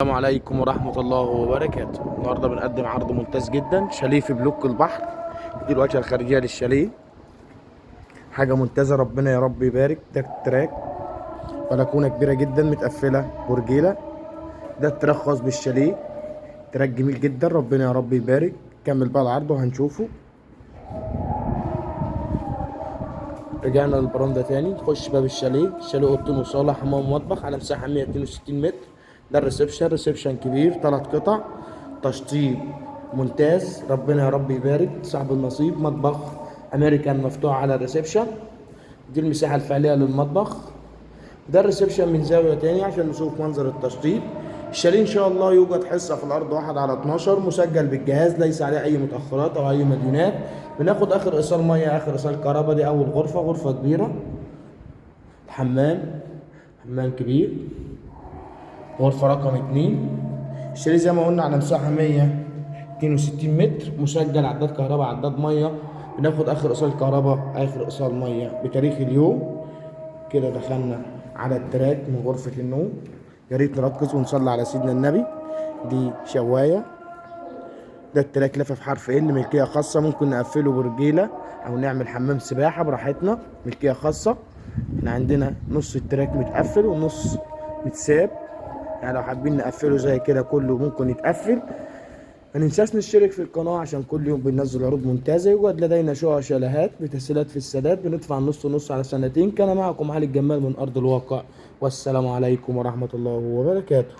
السلام عليكم ورحمة الله وبركاته. النهارده بنقدم عرض ممتاز جدا، شاليه في بلوك البحر. دي الواجهة الخارجية للشاليه، حاجة ممتازة ربنا يا رب يبارك. ده التراك، بلكونة كبيرة جدا متقفلة برجيلة. ده التراك خاص بالشاليه، تراك جميل جدا ربنا يا رب يبارك. كمل بقى العرض وهنشوفه. رجعنا للبرندة تاني، نخش باب الشاليه. الشاليه اوضتين وصالة حمام ومطبخ على مساحة 162 متر. ده ريسبشن كبير 3 قطع، تشطيب ممتاز ربنا يا رب يبارك. صاحب النصيب مطبخ امريكان مفتوح على الريسبشن. دي المساحة الفعلية للمطبخ. ده الريسبشن من زاوية تاني عشان نشوف منظر التشطيب. الشاليه ان شاء الله يوجد حصة في الارض 1/12، مسجل بالجهاز، ليس عليه اي متأخرات او اي مديونات. بناخد اخر ايصال مية اخر ايصال كهرباء. دي اول غرفة، غرفة كبيرة، حمام كبير. غرفة رقم 2. الشاليه زي ما قلنا على مساحة 162 متر، مسجل عداد كهرباء عداد مية. بناخد اخر ايصال كهرباء اخر ايصال مية بتاريخ اليوم. كده دخلنا على التراك من غرفة النوم. يا ريت نركز ونصلي على سيدنا النبي. دي شواية. ده التراك لافف حرف ال، ملكية خاصة، ممكن نقفله برجيلة أو نعمل حمام سباحة براحتنا، ملكية خاصة. احنا عندنا نص التراك متقفل ونص متساب، يعني لو حابين نقفله زي كده كله ممكن يتقفل. ما ننساش نشترك في القناة عشان كل يوم بننزل عروض ممتازة. يوجد لدينا شقق شاليهات بتسهيلات في السداد، بندفع نص نص على سنتين. كان معكم علي الجمال من أرض الواقع، والسلام عليكم ورحمة الله وبركاته.